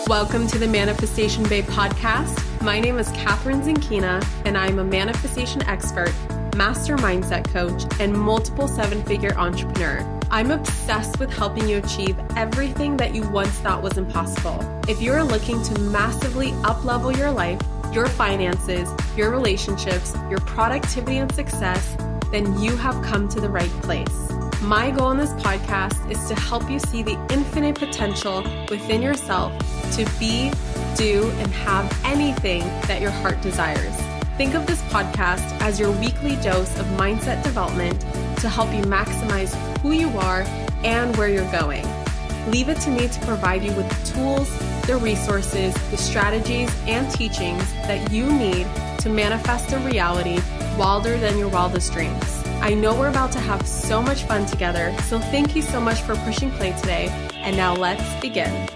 Welcome to the Manifestation Babe podcast. My name is Catherine Zinkina, and I'm a manifestation expert, master mindset coach, and multiple seven-figure entrepreneur. I'm obsessed with helping you achieve everything that you once thought was impossible. If you're looking to massively up-level your life, your finances, your relationships, your productivity and success, then you have come to the right place. My goal in this podcast is to help you see the infinite potential within yourself to be, do, and have anything that your heart desires. Think of this podcast as your weekly dose of mindset development to help you maximize who you are and where you're going. Leave it to me to provide you with the tools, the resources, the strategies, and teachings that you need to manifest a reality wilder than your wildest dreams. I know we're about to have so much fun together, so thank you so much for pushing play today. And now let's begin.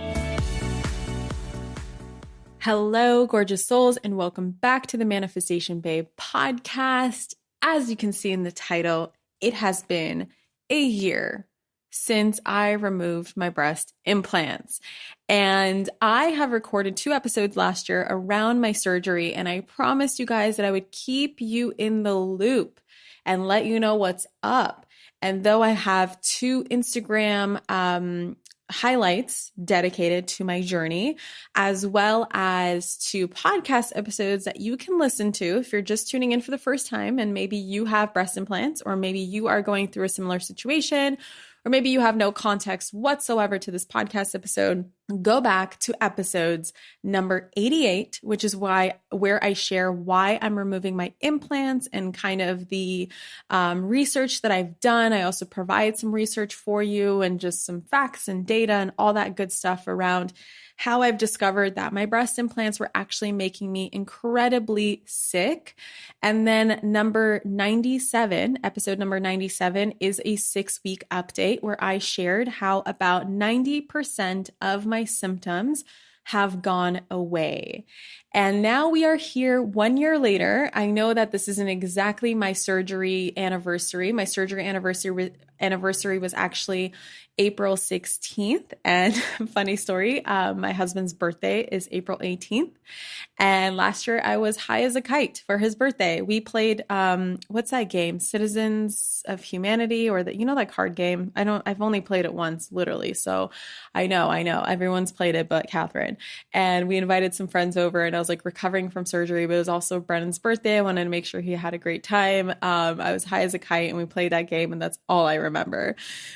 Hello, gorgeous souls, and welcome back to the Manifestation Babe podcast. As you can see in the title, it has been a year since I removed my breast implants. And I have recorded 2 episodes last year around my surgery, and I promised you guys that I would keep you in the loop and let you know what's up. And though I have 2 Instagram highlights dedicated to my journey, as well as 2 podcast episodes that you can listen to if you're just tuning in for the first time and maybe you have breast implants, or maybe you are going through a similar situation, or maybe you have no context whatsoever to this podcast episode, go back to episodes number 88, which is where I share why I'm removing my implants and kind of the research that I've done. I also provide some research for you and just some facts and data and all that good stuff around how I've discovered that my breast implants were actually making me incredibly sick. And then episode number 97 is a 6-week update where I shared how about 90% of my symptoms have gone away. And now we are here 1 year later. I know that this isn't exactly my surgery anniversary. My surgery anniversary was actually April 16th. And funny story, my husband's birthday is April 18th. And last year I was high as a kite for his birthday. We played, what's that game? Citizens of Humanity, or that card game. I've only played it once, literally. So I know everyone's played it, but Catherine. And we invited some friends over, and I was like recovering from surgery, but it was also Brennan's birthday. I wanted to make sure he had a great time. I was high as a kite and we played that game, and that's all I remember.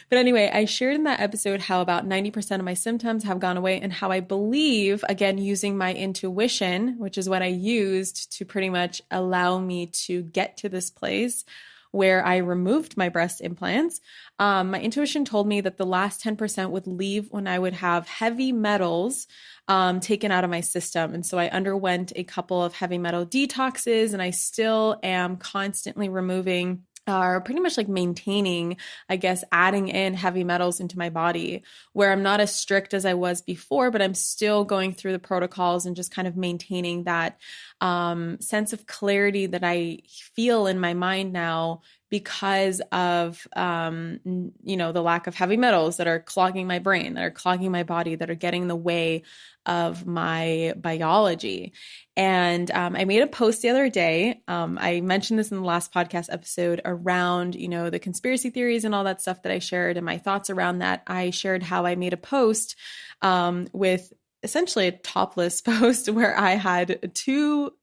But anyway, I shared in that episode how about 90% of my symptoms have gone away, and how I believe, again, using my intuition, which is what I used to pretty much allow me to get to this place where I removed my breast implants. My intuition told me that the last 10% would leave when I would have heavy metals taken out of my system. And so I underwent a couple of heavy metal detoxes, and I still am constantly removing are pretty much like maintaining, I guess, adding in heavy metals into my body, where I'm not as strict as I was before, but I'm still going through the protocols and just kind of maintaining that sense of clarity that I feel in my mind now because of, the lack of heavy metals that are clogging my brain, that are clogging my body, that are getting in the way of my biology. And I made a post the other day. I mentioned this in the last podcast episode around, the conspiracy theories and all that stuff that I shared and my thoughts around that. I shared how I made a post with essentially a topless post where I had 2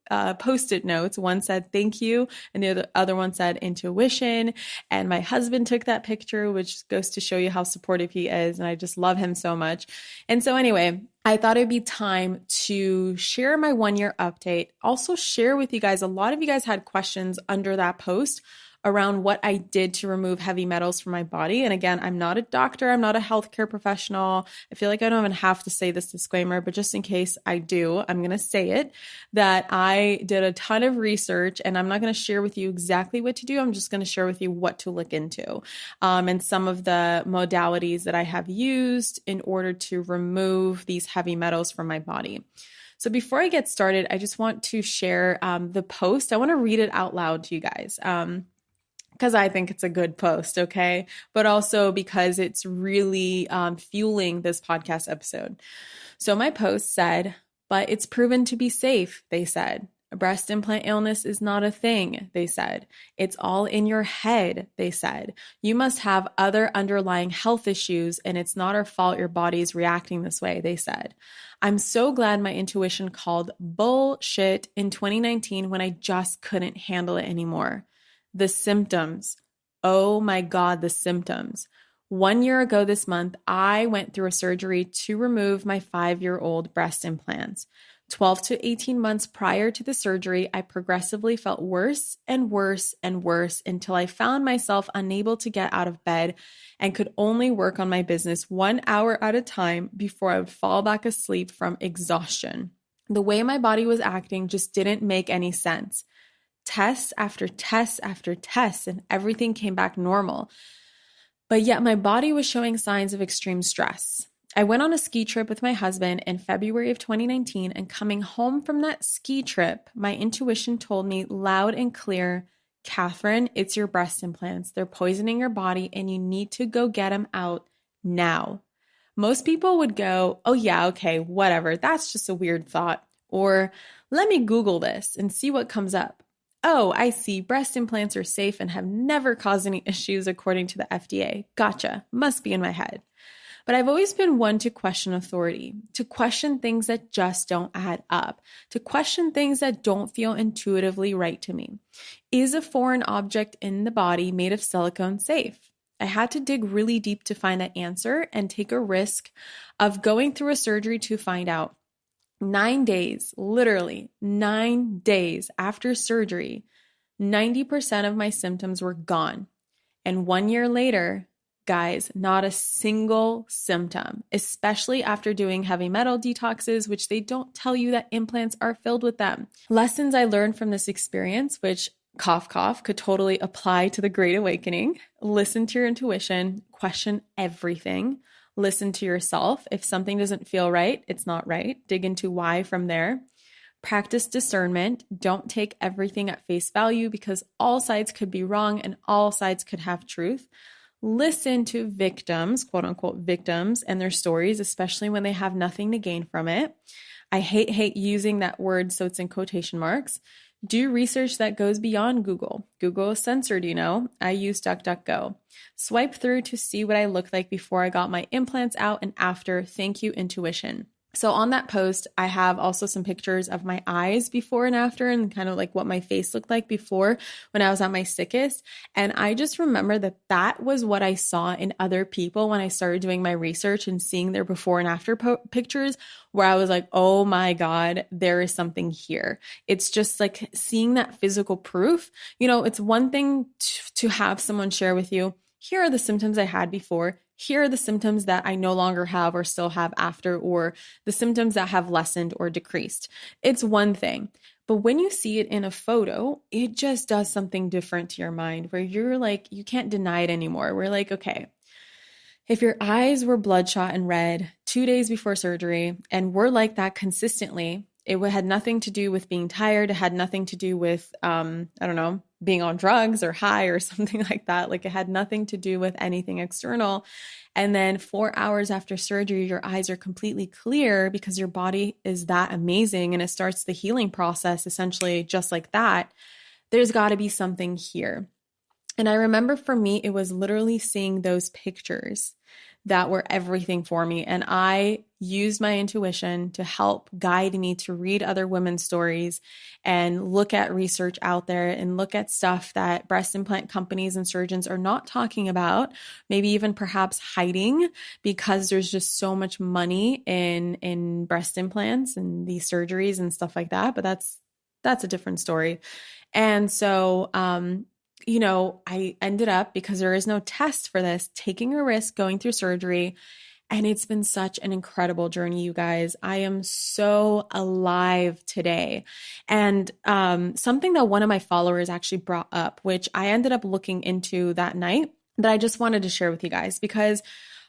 Post-it notes. One said, "Thank you." And the other one said, "Intuition." And my husband took that picture, which goes to show you how supportive he is. And I just love him so much. And so anyway, I thought it'd be time to share my 1-year update. Also share with you guys, a lot of you guys had questions under that post around what I did to remove heavy metals from my body. And again, I'm not a doctor. I'm not a healthcare professional. I feel like I don't even have to say this disclaimer, but just in case I do, I'm going to say it, that I did a ton of research, and I'm not going to share with you exactly what to do. I'm just going to share with you what to look into, and some of the modalities that I have used in order to remove these heavy metals from my body. So before I get started, I just want to share the post. I want to read it out loud to you guys. because I think it's a good post, okay? But also because it's really fueling this podcast episode. So my post said, but it's proven to be safe, they said. Breast implant illness is not a thing, they said. It's all in your head, they said. You must have other underlying health issues, and it's not our fault your body's reacting this way, they said. I'm so glad my intuition called bullshit in 2019 when I just couldn't handle it anymore. The symptoms. Oh my God, the symptoms. 1 year ago this month, I went through a surgery to remove my 5-year-old breast implants. 12 to 18 months prior to the surgery, I progressively felt worse and worse and worse until I found myself unable to get out of bed and could only work on my business 1 hour at a time before I would fall back asleep from exhaustion. The way my body was acting just didn't make any sense. Tests after tests after tests, and everything came back normal. But yet my body was showing signs of extreme stress. I went on a ski trip with my husband in February of 2019, and coming home from that ski trip, my intuition told me loud and clear, Catherine, it's your breast implants. They're poisoning your body and you need to go get them out now. Most people would go, oh yeah, okay, whatever. That's just a weird thought. Or let me Google this and see what comes up. Oh, I see. Breast implants are safe and have never caused any issues according to the FDA. Gotcha. Must be in my head. But I've always been one to question authority, to question things that just don't add up, to question things that don't feel intuitively right to me. Is a foreign object in the body made of silicone safe? I had to dig really deep to find that answer and take a risk of going through a surgery to find out. 9 days, literally 9 days after surgery, 90% of my symptoms were gone. And 1 year later, guys, not a single symptom, especially after doing heavy metal detoxes, which they don't tell you that implants are filled with them. Lessons I learned from this experience, which cough, cough, could totally apply to the Great Awakening. Listen to your intuition, question everything, listen to yourself. If something doesn't feel right, it's not right. Dig into why from there. Practice discernment. Don't take everything at face value because all sides could be wrong and all sides could have truth. Listen to victims, quote unquote victims, and their stories, especially when they have nothing to gain from it. I hate using that word, so it's in quotation marks. Do research that goes beyond Google. Google is censored, you know. I use DuckDuckGo. Swipe through to see what I looked like before I got my implants out and after. Thank you, intuition. So on that post, I have also some pictures of my eyes before and after and kind of like what my face looked like before when I was at my sickest. And I just remember that that was what I saw in other people when I started doing my research and seeing their before and after pictures where I was like, oh my God, there is something here. It's just like seeing that physical proof. You know, it's one thing to have someone share with you, here are the symptoms I had before. Here are the symptoms that I no longer have or still have after, or the symptoms that have lessened or decreased. It's one thing. But when you see it in a photo, it just does something different to your mind where you're like, you can't deny it anymore. We're like, okay, if your eyes were bloodshot and red 2 days before surgery and were like that consistently, it had nothing to do with being tired. It had nothing to do with, being on drugs or high or something like that. Like it had nothing to do with anything external. And then 4 hours after surgery, your eyes are completely clear because your body is that amazing and it starts the healing process essentially just like that. There's got to be something here. And I remember for me, it was literally seeing those pictures that were everything for me. And I used my intuition to help guide me to read other women's stories and look at research out there and look at stuff that breast implant companies and surgeons are not talking about, maybe even perhaps hiding because there's just so much money in breast implants and these surgeries and stuff like that. But that's a different story. And so, I ended up, because there is no test for this, taking a risk, going through surgery. And it's been such an incredible journey, you guys. I am so alive today. And something that one of my followers actually brought up, which I ended up looking into that night, that I just wanted to share with you guys, because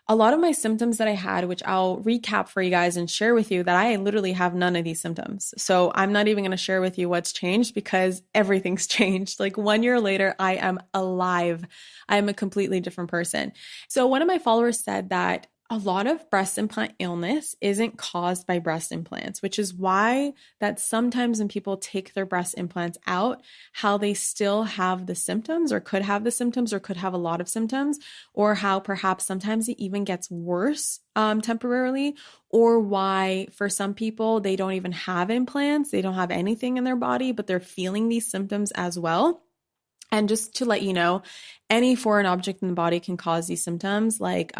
a lot of my symptoms that I had, which I'll recap for you guys and share with you, that I literally have none of these symptoms. So I'm not even going to share with you what's changed because everything's changed. Like 1 year later, I am alive. I am a completely different person. So one of my followers said that a lot of breast implant illness isn't caused by breast implants, which is why that sometimes when people take their breast implants out, how they still have the symptoms or could have the symptoms or could have a lot of symptoms, or how perhaps sometimes it even gets worse temporarily, or why for some people they don't even have implants, they don't have anything in their body, but they're feeling these symptoms as well. And just to let you know, any foreign object in the body can cause these symptoms, like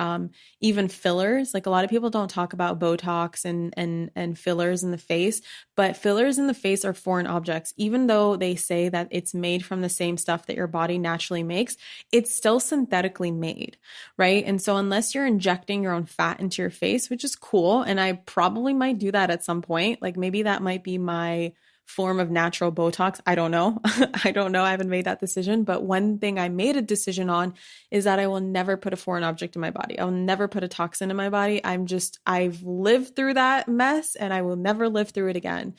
even fillers. Like a lot of people don't talk about Botox and fillers in the face, but fillers in the face are foreign objects. Even though they say that it's made from the same stuff that your body naturally makes, it's still synthetically made, right? And so unless you're injecting your own fat into your face, which is cool, and I probably might do that at some point, like maybe that might be my form of natural Botox. I don't know. I don't know. I haven't made that decision. But one thing I made a decision on is that I will never put a foreign object in my body. I will never put a toxin in my body. I've lived through that mess and I will never live through it again.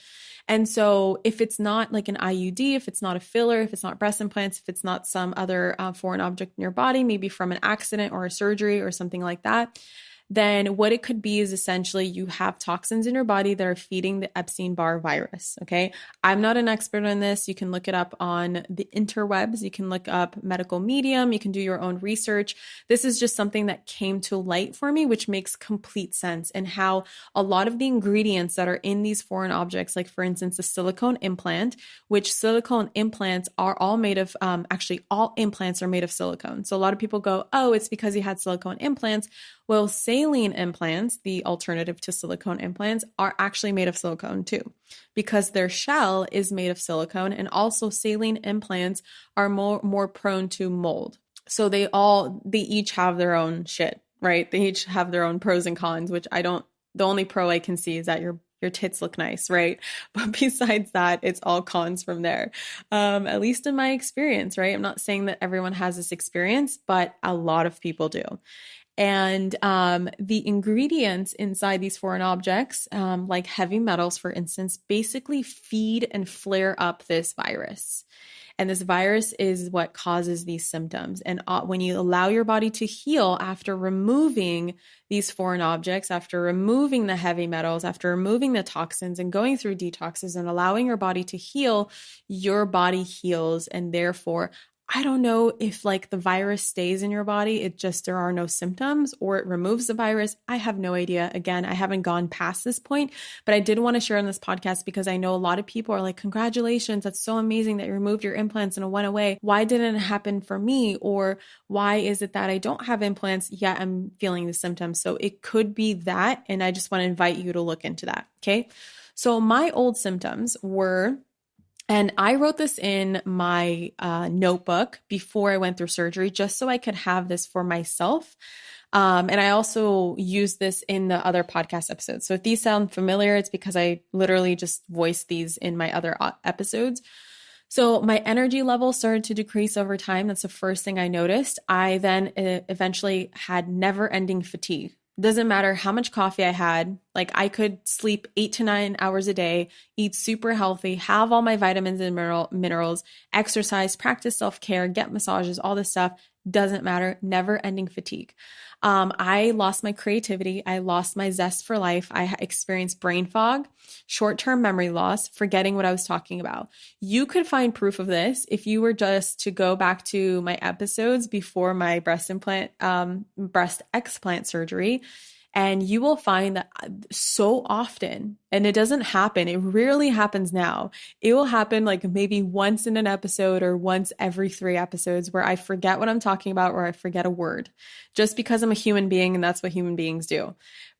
And so if it's not like an IUD, if it's not a filler, if it's not breast implants, if it's not some other foreign object in your body, maybe from an accident or a surgery or something like that, then what it could be is essentially you have toxins in your body that are feeding the Epstein-Barr virus, okay? I'm not an expert on this. You can look it up on the interwebs. You can look up medical medium. You can do your own research. This is just something that came to light for me, which makes complete sense, and how a lot of the ingredients that are in these foreign objects, like for instance, a silicone implant, which silicone implants are all made of, actually all implants are made of silicone. So a lot of people go, oh, it's because you had silicone implants. Well, saline implants, the alternative to silicone implants, are actually made of silicone too, because their shell is made of silicone, and also saline implants are more prone to mold. So they each have their own shit, right? They each have their own pros and cons, which the only pro I can see is that your tits look nice, right? But besides that, it's all cons from there. At least in my experience, right? I'm not saying that everyone has this experience, but a lot of people do. And the ingredients inside these foreign objects, like heavy metals, for instance, basically feed and flare up this virus. And this virus is what causes these symptoms. And when you allow your body to heal after removing these foreign objects, after removing the heavy metals, after removing the toxins and going through detoxes and allowing your body to heal, your body heals. And therefore, I don't know if like the virus stays in your body, there are no symptoms, or it removes the virus. I have no idea. Again, I haven't gone past this point, but I did want to share on this podcast because I know a lot of people are like, congratulations, that's so amazing that you removed your implants and it went away. Why didn't it happen for me? Or why is it that I don't have implants yet I'm feeling the symptoms? So it could be that. And I just want to invite you to look into that. Okay. So my old symptoms were, and I wrote this in my notebook before I went through surgery, just so I could have this for myself. And I also used this in the other podcast episodes. So if these sound familiar, it's because I literally just voiced these in my other episodes. So my energy level started to decrease over time. That's the first thing I noticed. I then eventually had never-ending fatigue. Doesn't matter how much coffee I had, like I could sleep 8 to 9 hours a day, eat super healthy, have all my vitamins and minerals, exercise, practice self-care, get massages, all this stuff. Doesn't matter, never ending fatigue. I lost my creativity. I lost my zest for life. I experienced brain fog, short-term memory loss, forgetting what I was talking about. You could find proof of this if you were just to go back to my episodes before my breast explant surgery. And you will find that so often, and it doesn't happen, it rarely happens now. It will happen like maybe once in an episode or once every 3 episodes where I forget what I'm talking about or I forget a word just because I'm a human being and that's what human beings do.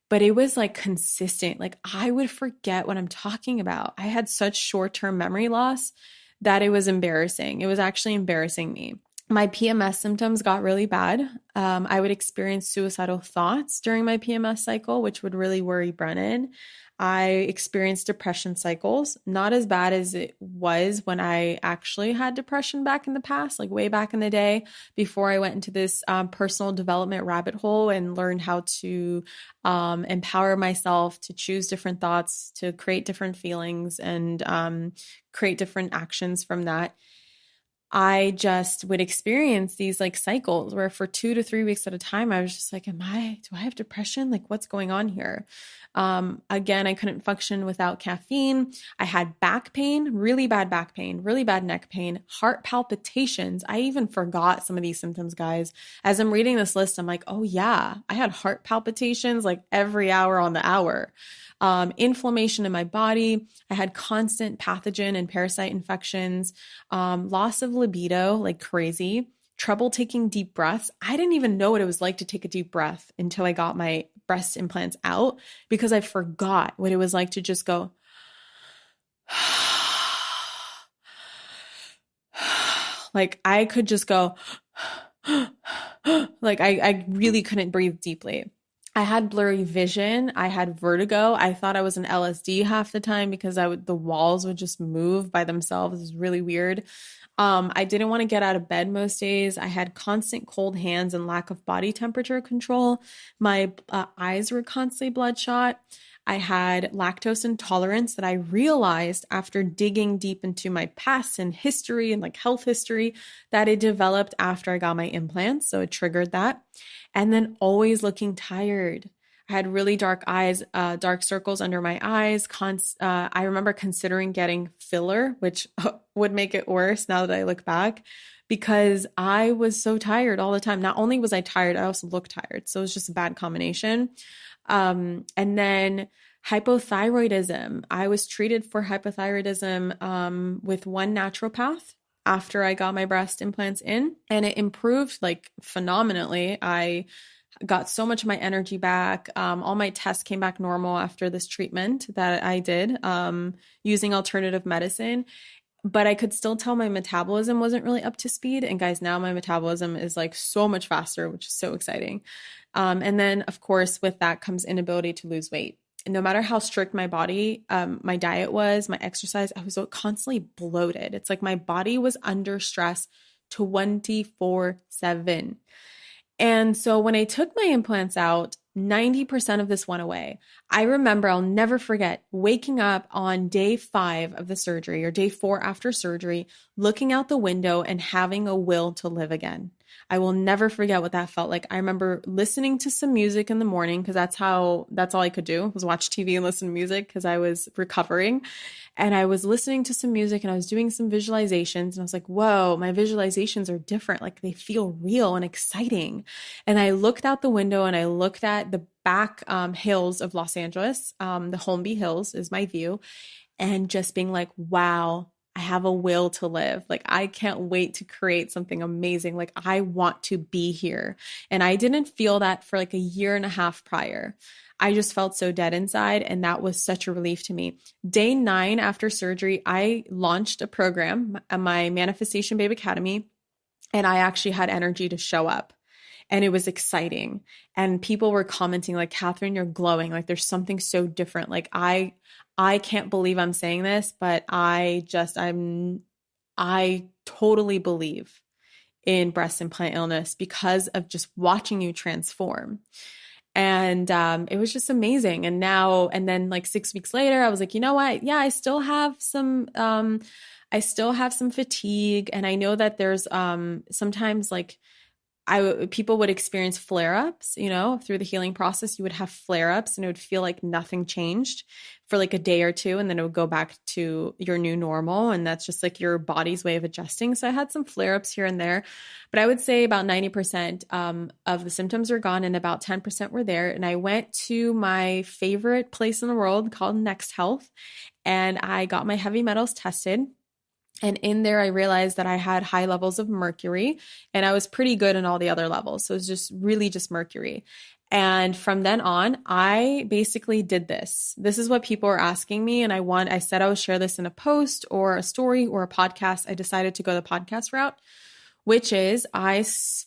But it was like consistent. Like I would forget what I'm talking about. I had such short-term memory loss that it was embarrassing. It was actually embarrassing me. My PMS symptoms got really bad. I would experience suicidal thoughts during my PMS cycle, which would really worry Brennan. I experienced depression cycles, not as bad as it was when I actually had depression back in the past, like way back in the day, before I went into this personal development rabbit hole and learned how to empower myself to choose different thoughts, to create different feelings, and create different actions from that. I just would experience these like cycles where for 2 to 3 weeks at a time, I was just like, do I have depression? Like, what's going on here? Again, I couldn't function without caffeine. I had back pain, really bad back pain, really bad neck pain, heart palpitations. I even forgot some of these symptoms, guys. As I'm reading this list, I'm like, oh yeah, I had heart palpitations like every hour on the hour. Inflammation in my body. I had constant pathogen and parasite infections, loss of libido like crazy, trouble taking deep breaths. I didn't even know what it was like to take a deep breath until I got my breast implants out, because I forgot what it was like to just go, like I could just go, like I really couldn't breathe deeply. I had blurry vision. I had vertigo. I thought I was an LSD half the time because the walls would just move by themselves. It was really weird. I didn't want to get out of bed most days. I had constant cold hands and lack of body temperature control. My eyes were constantly bloodshot. I had lactose intolerance that I realized after digging deep into my past and history and like health history that it developed after I got my implants. So it triggered that. And then always looking tired. I had really dark eyes, dark circles under my eyes. I remember considering getting filler, which would make it worse now that I look back, because I was so tired all the time. Not only was I tired, I also looked tired. So it was just a bad combination. And then hypothyroidism. I was treated for hypothyroidism with one naturopath after I got my breast implants in, and it improved like phenomenally. I got so much of my energy back. All my tests came back normal after this treatment that I did using alternative medicine. But I could still tell my metabolism wasn't really up to speed. And guys, now my metabolism is like so much faster, which is so exciting. And then, of course, with that comes inability to lose weight. No matter how strict my body, my diet was, my exercise, I was constantly bloated. It's like my body was under stress 24/7. And so when I took my implants out, 90% of this went away. I remember, I'll never forget waking up on day 5 of the surgery or day 4 after surgery, looking out the window and having a will to live again. I will never forget what that felt like. I remember listening to some music in the morning because that's all I could do was watch TV and listen to music because I was recovering. And I was listening to some music and I was doing some visualizations and I was like, whoa, my visualizations are different. Like they feel real and exciting. And I looked out the window and I looked at the back hills of Los Angeles. The Holmby Hills is my view. And just being like, wow, I have a will to live. Like, I can't wait to create something amazing. Like, I want to be here. And I didn't feel that for like a year and a half prior. I just felt so dead inside. And that was such a relief to me. Day 9 after surgery, I launched a program, my Manifestation Babe Academy, and I actually had energy to show up. And it was exciting. And people were commenting like, Catherine, you're glowing. Like there's something so different. Like I can't believe I'm saying this, but I totally believe in breast implant illness because of just watching you transform. And it was just amazing. And then like 6 weeks later, I was like, you know what? Yeah, I still have some fatigue. And I know that there's sometimes like people would experience flare-ups, through the healing process. You would have flare-ups and it would feel like nothing changed for like a day or two. And then it would go back to your new normal. And that's just like your body's way of adjusting. So I had some flare-ups here and there, but I would say about 90% of the symptoms were gone and about 10% were there. And I went to my favorite place in the world called Next Health and I got my heavy metals tested. And in there, I realized that I had high levels of mercury and I was pretty good in all the other levels. So it was just really just mercury. And from then on, I basically did this. This is what people were asking me. And I said I would share this in a post or a story or a podcast. I decided to go the podcast route which is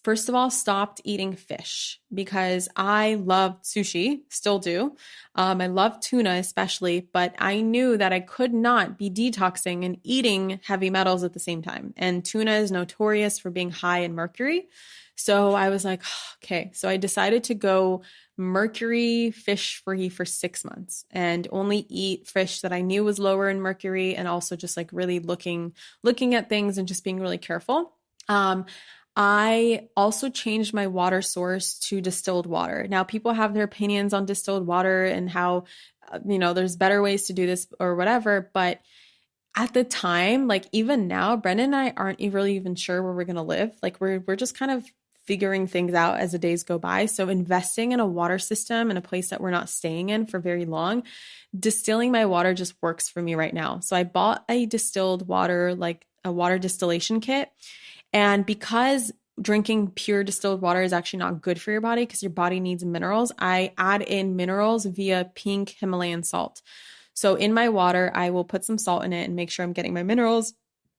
first of all stopped eating fish because I loved sushi, still do. I love tuna especially, but I knew that I could not be detoxing and eating heavy metals at the same time. And tuna is notorious for being high in mercury. So I was like, okay. So I decided to go mercury fish free for 6 months and only eat fish that I knew was lower in mercury, and also just like really looking at things and just being really careful. I also changed my water source to distilled water. Now, people have their opinions on distilled water and how, there's better ways to do this or whatever. But at the time, like even now, Brendan and I aren't really even sure where we're going to live. Like we're just kind of figuring things out as the days go by. So investing in a water system in a place that we're not staying in for very long, distilling my water just works for me right now. So I bought a distilled water, like a water distillation kit. And because drinking pure distilled water is actually not good for your body because your body needs minerals, I add in minerals via pink Himalayan salt. So in my water, I will put some salt in it and make sure I'm getting my minerals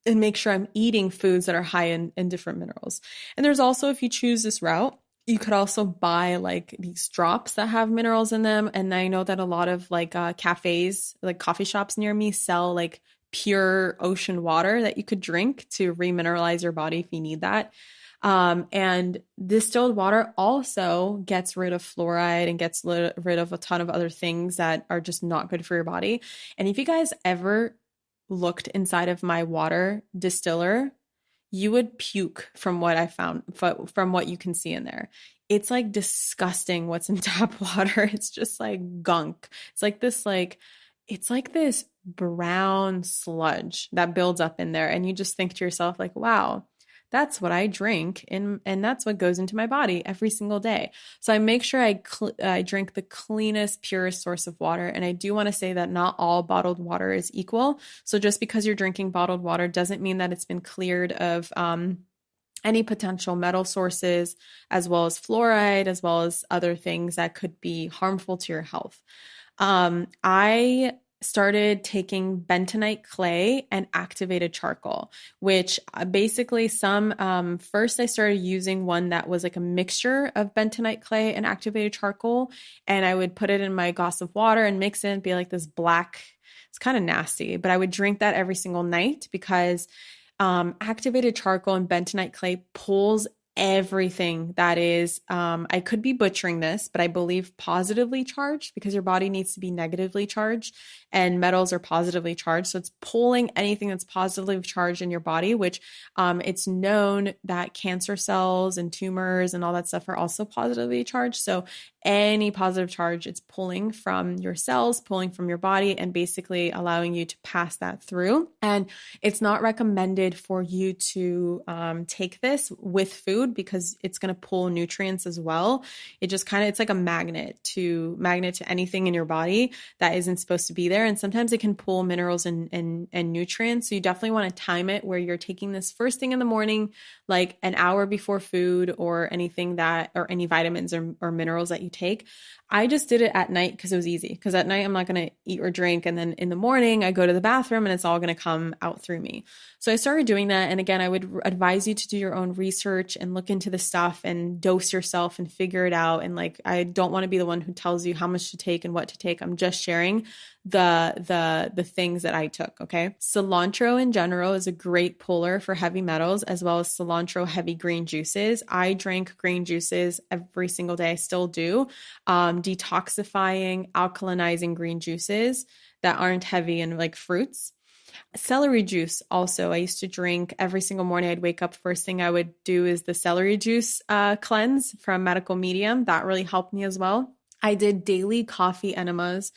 and make sure I'm eating foods that are high in different minerals. And there's also, if you choose this route, you could also buy like these drops that have minerals in them. And I know that a lot of like cafes, like coffee shops near me sell like pure ocean water that you could drink to remineralize your body if you need that. And distilled water also gets rid of fluoride and gets rid of a ton of other things that are just not good for your body. And if you guys ever looked inside of my water distiller, you would puke from what I found, from what you can see in there. It's like disgusting what's in tap water. It's just like gunk. It's like this brown sludge that builds up in there. And you just think to yourself like, wow, that's what I drink. And that's what goes into my body every single day. So I make sure I drink the cleanest, purest source of water. And I do want to say that not all bottled water is equal. So just because you're drinking bottled water doesn't mean that it's been cleared of, any potential metal sources, as well as fluoride, as well as other things that could be harmful to your health. I started taking bentonite clay and activated charcoal, which basically first I started using one that was like a mixture of bentonite clay and activated charcoal. And I would put it in my glass of water and mix it and be like this black, it's kind of nasty, but I would drink that every single night because activated charcoal and bentonite clay pulls everything that is, I could be butchering this, but I believe positively charged, because your body needs to be negatively charged and metals are positively charged. So it's pulling anything that's positively charged in your body, which it's known that cancer cells and tumors and all that stuff are also positively charged. So any positive charge, it's pulling from your cells, pulling from your body, and basically allowing you to pass that through. And it's not recommended for you to take this with food because it's going to pull nutrients as well. It just it's like a magnet to anything in your body that isn't supposed to be there. And sometimes it can pull minerals and nutrients. So you definitely want to time it where you're taking this first thing in the morning, like an hour before food or anything or any vitamins or minerals that you take. I just did it at night because it was easy. Because at night I'm not going to eat or drink. And then in the morning I go to the bathroom and it's all going to come out through me. So I started doing that. And again, I would advise you to do your own research and look into the stuff and dose yourself and figure it out. And like, I don't want to be the one who tells you how much to take and what to take. I'm just sharing the things that I took. Okay. Cilantro in general is a great puller for heavy metals, as well as cilantro heavy green juices. I drank green juices every single day. I still do. Detoxifying, alkalinizing green juices that aren't heavy in like fruits. Celery juice also, I used to drink every single morning. I'd wake up, first thing I would do is the celery juice cleanse from Medical Medium. That really helped me as well. I did daily coffee enemas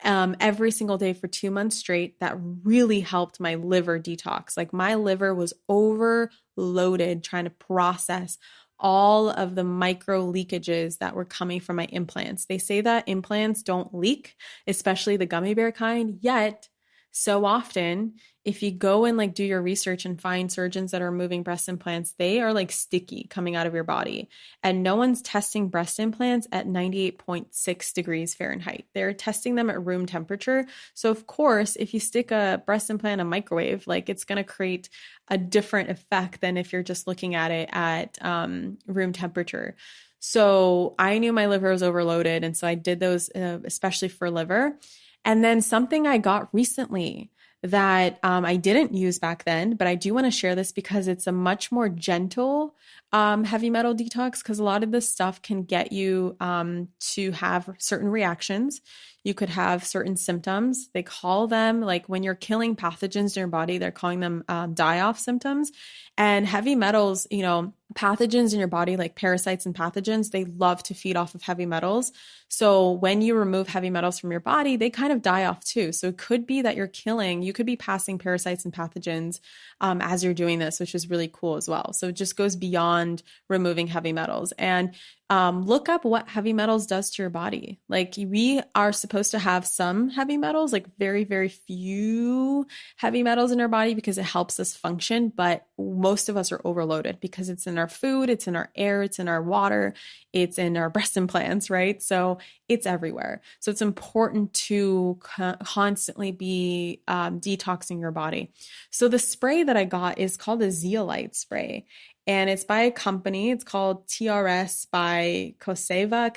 every single day for 2 months straight. That really helped my liver detox. Like my liver was overloaded trying to process all of the micro leakages that were coming from my implants. They say that implants don't leak, especially the gummy bear kind, yet So often, if you go and like do your research and find surgeons that are removing breast implants, they are like sticky coming out of your body. And no one's testing breast implants at 98.6 degrees Fahrenheit. They're testing them at room temperature. So of course, if you stick a breast implant in a microwave, like it's going to create a different effect than if you're just looking at it at room temperature. So I knew my liver was overloaded. And so I did those, especially for liver. And then something I got recently that I didn't use back then, but I do want to share this because it's a much more gentle heavy metal detox, because a lot of this stuff can get you to have certain reactions. You could have certain symptoms. They call them, like when you're killing pathogens in your body, they're calling them die-off symptoms. And heavy metals, you know, pathogens in your body, like parasites and pathogens, they love to feed off of heavy metals. So when you remove heavy metals from your body, they kind of die off too. So it could be that you could be passing parasites and pathogens as you're doing this, which is really cool as well. So it just goes beyond removing heavy metals. And look up what heavy metals does to your body. Like we are supposed to have some heavy metals, like very, very few heavy metals in our body because it helps us function. But most of us are overloaded because it's in our food, it's in our air, it's in our water, it's in our breast implants, right? So it's everywhere. So it's important to constantly be detoxing your body. So the spray that I got is called a Zeolite spray. And it's by a company. It's called TRS by Coseva.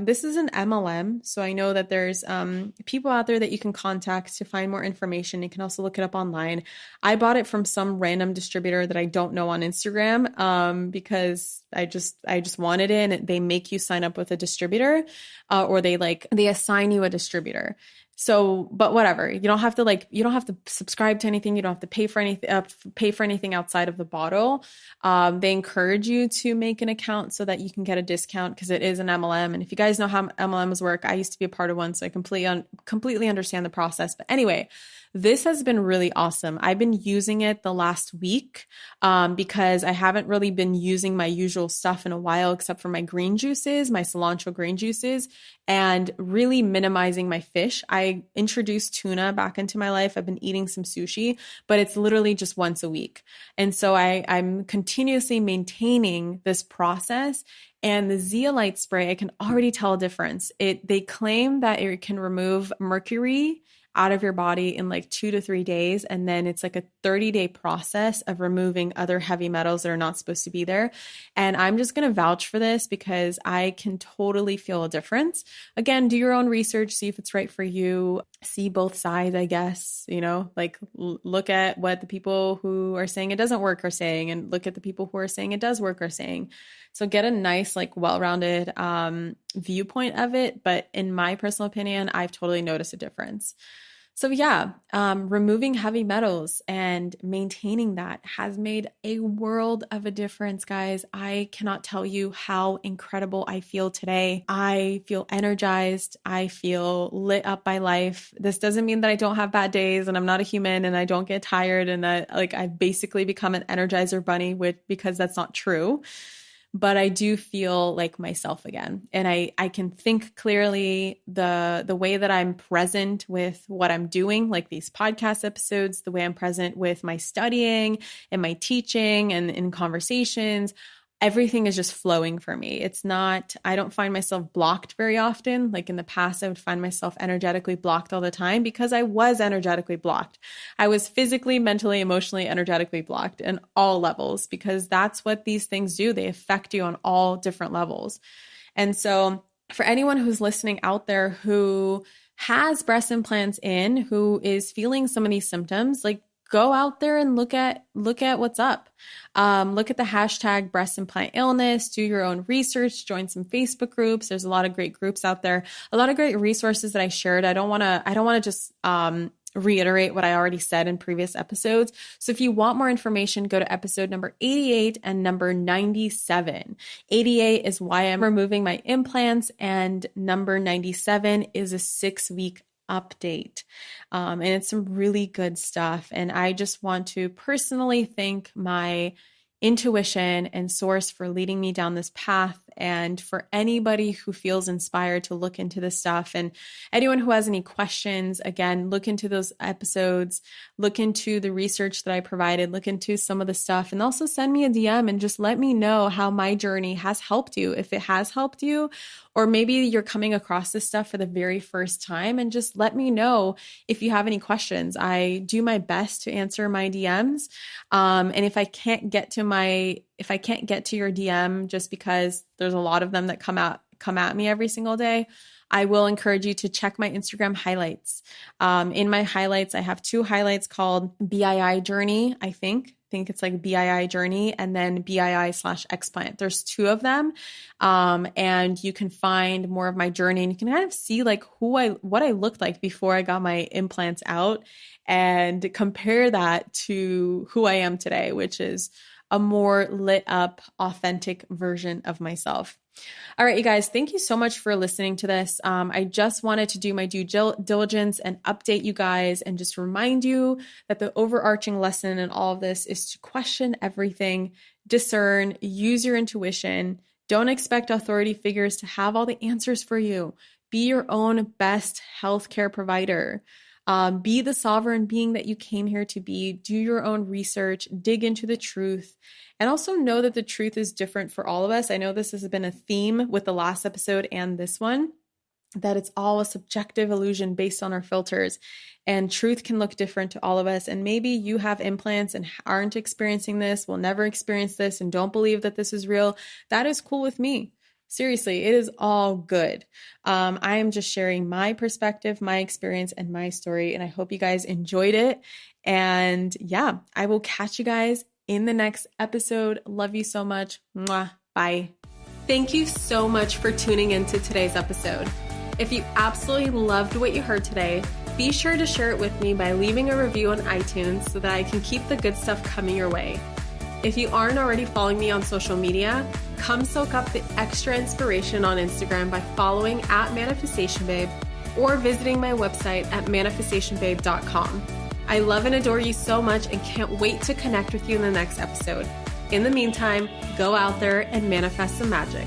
This is an MLM. So I know that there's people out there that you can contact to find more information. You can also look it up online. I bought it from some random distributor that I don't know on Instagram because I just wanted it. And they make you sign up with a distributor or they assign you a distributor. So, but whatever, you don't have to subscribe to anything. You don't have to pay for anything outside of the bottle. They encourage you to make an account so that you can get a discount because it is an MLM. And if you guys know how MLMs work, I used to be a part of one, so I completely understand the process. But anyway, this has been really awesome. I've been using it the last week because I haven't really been using my usual stuff in a while, except for my green juices, my cilantro green juices, and really minimizing my fish. I introduced tuna back into my life. I've been eating some sushi, but it's literally just once a week. And so I'm continuously maintaining this process. And the Zeolite spray, I can already tell a difference. They claim that it can remove mercury out of your body in like 2 to 3 days. And then it's like a 30-day process of removing other heavy metals that are not supposed to be there. And I'm just going to vouch for this because I can totally feel a difference. Again, do your own research, see if it's right for you, see both sides, I guess, like look at what the people who are saying it doesn't work are saying, and look at the people who are saying it does work are saying. So get a nice, like well-rounded viewpoint of it. But in my personal opinion, I've totally noticed a difference. So yeah, removing heavy metals and maintaining that has made a world of a difference, guys. I cannot tell you how incredible I feel today. I feel energized. I feel lit up by life. This doesn't mean that I don't have bad days and I'm not a human and I don't get tired and that like I've basically become an Energizer bunny, because that's not true. But I do feel like myself again. And I can think clearly. The way that I'm present with what I'm doing, like these podcast episodes, the way I'm present with my studying and my teaching and in conversations, everything is just flowing for me. I don't find myself blocked very often. Like in the past, I would find myself energetically blocked all the time because I was energetically blocked. I was physically, mentally, emotionally, energetically blocked in all levels because that's what these things do. They affect you on all different levels. And so for anyone who's listening out there who has breast implants in, who is feeling some of these symptoms, like go out there and look at what's up. Look at the hashtag Breast Implant Illness, do your own research, join some Facebook groups. There's a lot of great groups out there, a lot of great resources that I shared. I don't want to just reiterate what I already said in previous episodes. So if you want more information, go to episode number 88 and number 97. 88 is why I'm removing my implants, and number 97 is a 6-week update. And it's some really good stuff. And I just want to personally thank my intuition and source for leading me down this path And for anybody who feels inspired to look into this stuff, and anyone who has any questions, again, look into those episodes, look into the research that I provided, look into some of the stuff, and also send me a DM and just let me know how my journey has helped you. If it has helped you, or maybe you're coming across this stuff for the very first time, and just let me know if you have any questions. I do my best to answer my DMs. And if I can't get to your DM, just because there's a lot of them that come at me every single day, I will encourage you to check my Instagram highlights. In my highlights, I have 2 highlights called BII Journey, I think it's like BII Journey, and then BII/explant. There's 2 of them. And you can find more of my journey, and you can kind of see like what I looked like before I got my implants out, and compare that to who I am today, which is a more lit up, authentic version of myself. All right, you guys, thank you so much for listening to this. I just wanted to do my due diligence and update you guys and just remind you that the overarching lesson in all of this is to question everything, discern, use your intuition. Don't expect authority figures to have all the answers for you. Be your own best healthcare provider. Be the sovereign being that you came here to be. Do your own research, dig into the truth, and also know that the truth is different for all of us. I know this has been a theme with the last episode and this one, that it's all a subjective illusion based on our filters, and truth can look different to all of us. And maybe you have implants and aren't experiencing this, will never experience this, and don't believe that this is real. That is cool with me. Seriously, it is all good. I am just sharing my perspective, my experience, and my story, and I hope you guys enjoyed it. And yeah, I will catch you guys in the next episode. Love you so much. Mwah. Bye. Thank you so much for tuning into today's episode. If you absolutely loved what you heard today, be sure to share it with me by leaving a review on iTunes so that I can keep the good stuff coming your way. If you aren't already following me on social media, come soak up the extra inspiration on Instagram by following @ManifestationBabe or visiting my website at manifestationbabe.com. I love and adore you so much and can't wait to connect with you in the next episode. In the meantime, go out there and manifest some magic.